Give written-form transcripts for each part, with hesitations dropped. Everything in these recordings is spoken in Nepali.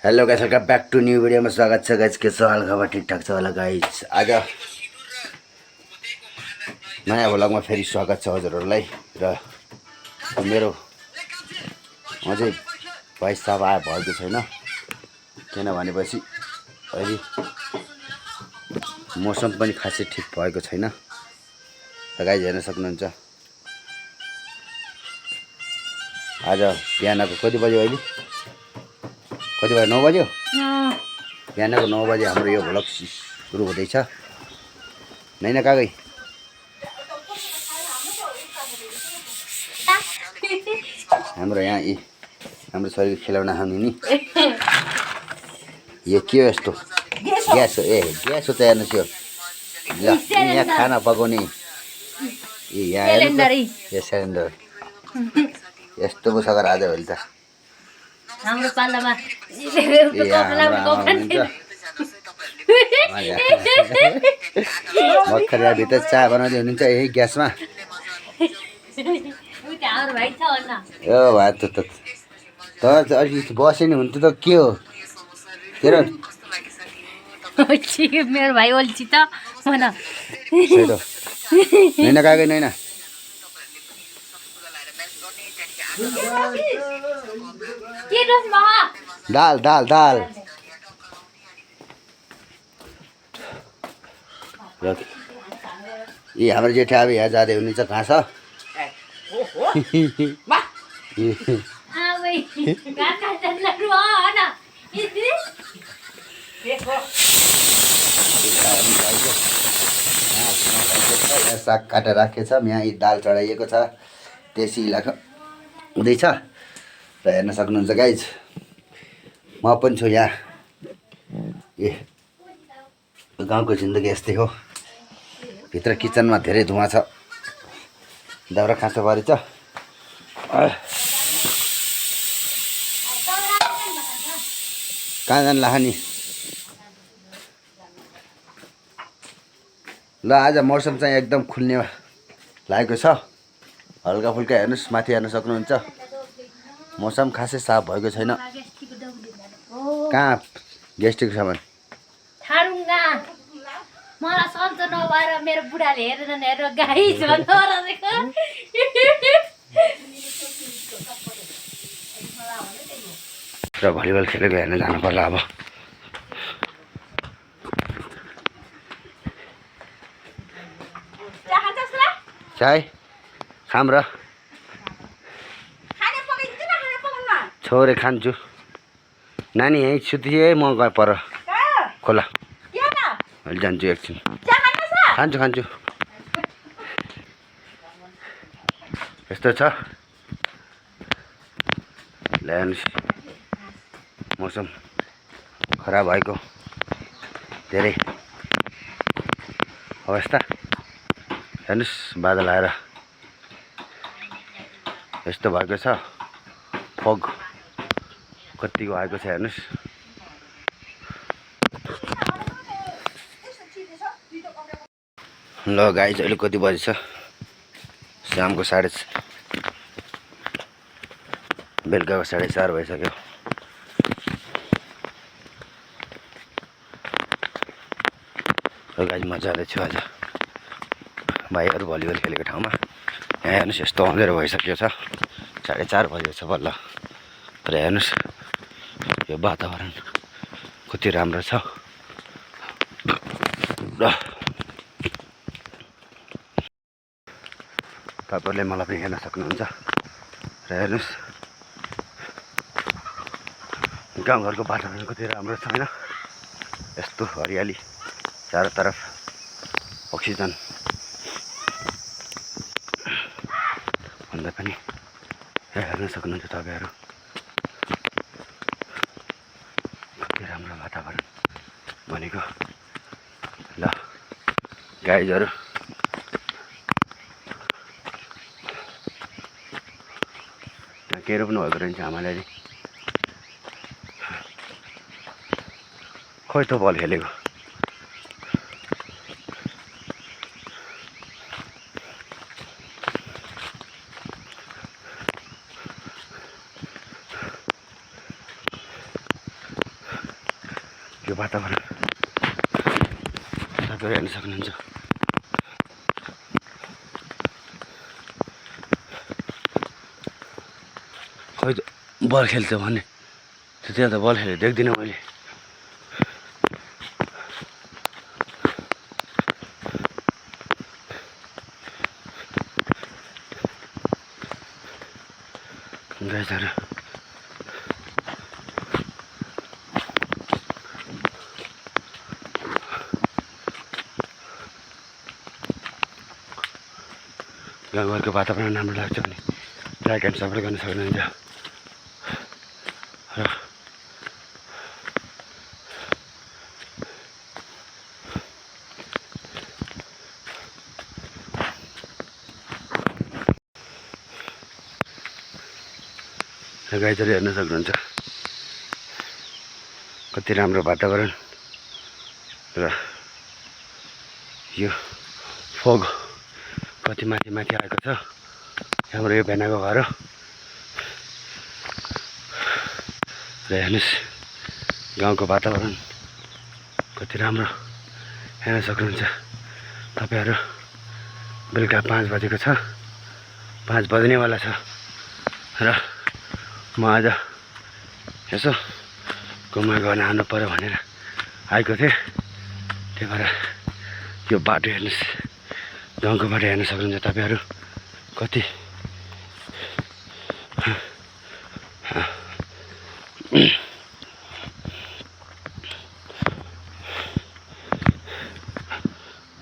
Hello guys, welcome back to new भिडियोमा स्वागत छ गाइस। के छ हालखबर? ठिकठाक छ होला गाइस। आज नयाँ भ्लगमा फेरि स्वागत छ हजुरहरूलाई। र मेरो अझै भोइस साफ भएको छैन, किनभनेपछि अहिले मौसम पनि खासै ठिक भएको छैन। र गाइस हेर्न सक्नुहुन्छ, आज बिहानको कति बज्यो? अहिले कति बज्यो? 9 बज्यो। बिहानको 9 बजे हाम्रो यो भ्लग सुरु हुँदैछ। नैना कागै हाम्रो यहाँ हाम्रो शरीर खेलाउन खानु नि। यो के हो यस्तो? ग्यास हो। ए ग्यास हो त हेर्नुहोस् यो। ल यहाँ खाना पकाउने यहाँ हेर्नु सिलिन्डर यस्तो पो छ आज भोलि त। हाम्रो पालामा भर्खर भित्र चिया बनाउँदै हुनुहुन्छ यही ग्यासमा। यो भात त अलिकति बस्यो नि हुन्थ्यो त। के हो तेरो? मेरो भाइ ओल्ची त नैना कागै नैना दाल दाल दाल ए हाम्रो जेठा अब यहाँ जाँदै हुनुहुन्छ। कहाँ छ? साग काटेर राखेको छ। यहाँ दाल चढाइएको छ। देसी इलाका हुँदैछ र हेर्न सक्नुहुन्छ गाइज। म पनि छु यहाँ। ए गाउँको जिन्दगी यस्तै हो। भित्र किचनमा धेरै धुवा छ। दाउरा खाँचो परेछ। कहाँ जानु लाखानी? ल आज मौसम चाहिँ एकदम खुल्ने लागेको छ। हल्का फुल्का हेर्नुहोस्, माथि हेर्न सक्नुहुन्छ। मौसम खासै साफ भएको छैन। कहाँ गेस्टिक सामान? मलाई सन्चो नभएर मेरो बुढाले हेरेर हेरेर गाई र भलिबल खेलेको हेर्न जानु पर्ला अब। चाय खाम र छोरे खान्छु। नानी यहीँ सुतिए म गए पर खोला अहिले जान्छु एकछिन। खान्छु खान्छु। यस्तो छ। ल हेर्नुहोस्, मौसम खराब भएको धेरै अवस्था। हेर्नुहोस्, बादल आएर यस्तो भएको छ। फग कतिको आएको छ हेर्नुहोस्। ल गाइज अहिले कति बजी छ? शामको बेलुकाको 4:30 भइसक्यो। र गाइज म जाँदैछु आज भाइहरू भलिबल खेलेको ठाउँमा। यहाँ हेर्नुहोस् यस्तो अँधेरो भइसकेको छ। 4:30 बजेको छ बल्ल। तर हेर्नुहोस् यो वातावरण कति राम्रो छ। र तपाईँहरूले मलाई पनि हेर्न सक्नुहुन्छ। र हेर्नुहोस् गाउँघरको वातावरण कति राम्रो छ होइन? यस्तो हरियाली चारैतर्फ, अक्सिजन भन्दा पनि हेर्न सक्नुहुन्छ तपाईँहरू। कति राम्रो वातावरण भनेको। ल गाइजहरू के रोप्नु भएको रहेछ आमाले? खोइ त बल खेलेको। यो वातावरण तपाईँहरू हेर्न सक्नुहुन्छ। खै त बल खेल्छ भने त्यहाँ त बल खेलेर देख्दिनँ मैले। गाइजहरू गाउँघरको वातावरण राम्रो लाग्छ भने लाइक एन्ड सपोर्ट गर्न सक्नुहुन्छ। र गाइजहरू हेर्न सक्नुहुन्छ कति राम्रो वातावरण र यो फग कति माथि माथि आएको छ। हाम्रो यो भेनाको घर हो र हेर्नुहोस् गाउँको वातावरण कति राम्रो हेर्न सक्नुहुन्छ तपाईँहरू। बेलुका 5 बजेको छ, 5 बज्नेवाला छ र म आज यसो घुम्न गर्न आउनु पर्यो भनेर आएको थिएँ। त्यही भएर यो बाटो हेर्नुहोस्, गाउँको बाटो हेर्न सक्नुहुन्छ तपाईँहरू कति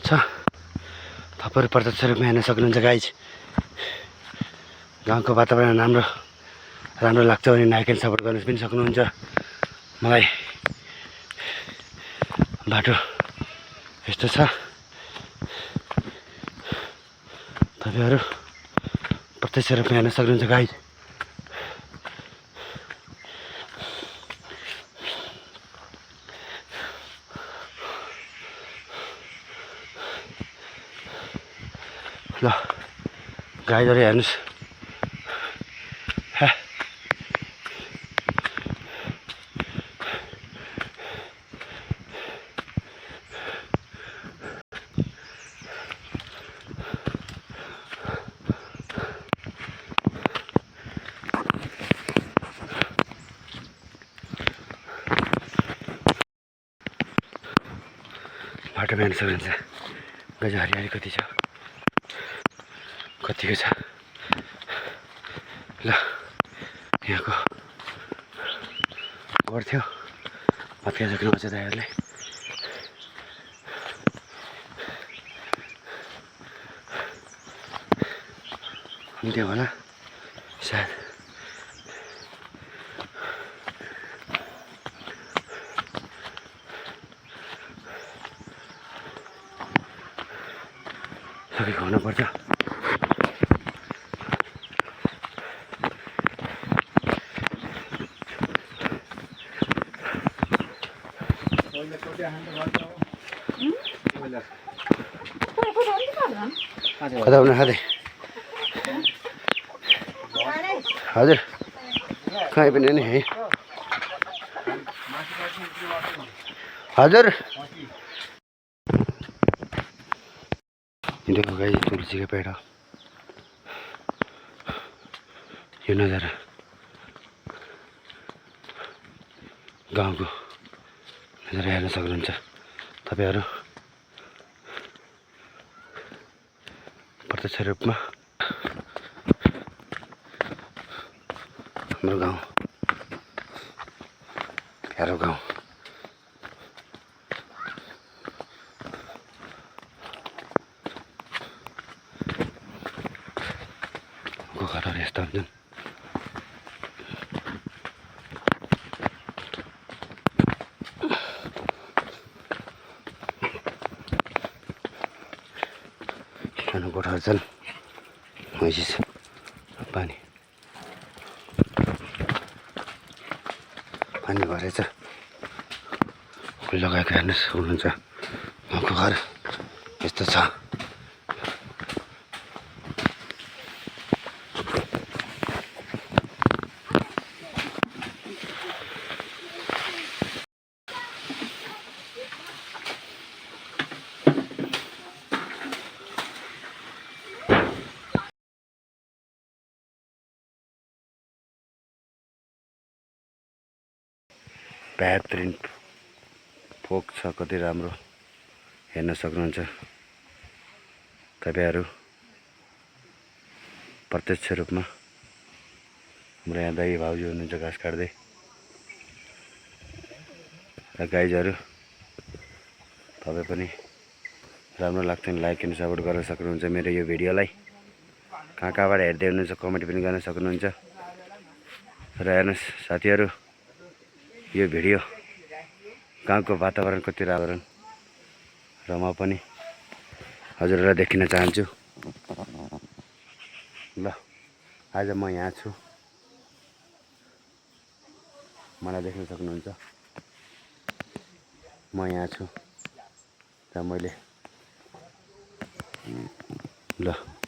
छ। तपाईँहरू प्रत्यक्ष रूपमा हेर्न सक्नुहुन्छ गाइज। गाउँको वातावरण राम्रो लाग्छ भने लाइक एन्ड सपोर्ट गर्न पनि सक्नुहुन्छ। मलाई बाटो यस्तो छ, तपाईँहरू प्रत्यक्ष रूपमा हेर्न सक्नुहुन्छ गाइज। ल गाइजहरू हेर्नुहोस्, बाटोमा हेर्न सक्नुहुन्छ गाइज हरियाली कति छ, कतिको छ। ल यहाँको घर थियो भात खाइसक्नु भएको छ दाइहरूले। हुन्थ्यो होला सायद। सकेको हुनुपर्छ। कता हुन खाँदै हजुर कहीँ पनि नि है हजुर। देखो गाइस तुलसी का पेड़ यो नजारा गाउँको नजारा हेर्न सक्नुहुन्छ तपाईहरु प्रत्यक्ष रूपमा। हाम्रो गाउँ प्यारो गाउँ घरहरु यस्ता हुन्छन्। सानो कोठाहरू छन्, मैसी छ, पानी भरेछ। फुल लगाएको हेर्नुहोस् हुनुहुन्छ। गाउँको घर यस्तो छ। बेहतरिन फोक छ, कति राम्रो हेर्न सक्नुहुन्छ तपाईँहरू प्रत्यक्ष रूपमा। हाम्रो यहाँ दाइ भाउजू हुनुहुन्छ घाँस काट्दै। र गाइजहरू तपाईँ पनि राम्रो लाग्छ भने लाइक एन्ड सपोर्ट गर्न सक्नुहुन्छ मेरो यो भिडियोलाई। कहाँ कहाँबाट हेर्दै हुनुहुन्छ कमेन्ट पनि गर्न सक्नुहुन्छ। र हेर्नुहोस् साथीहरू, यो भिडियो गाउँको वातावरण कति राम्रो र म पनि हजुरहरूलाई देखिन चाहन्छु। ल आज म यहाँ छु, मलाई देख्न सक्नुहुन्छ। म यहाँ छु र मैले ल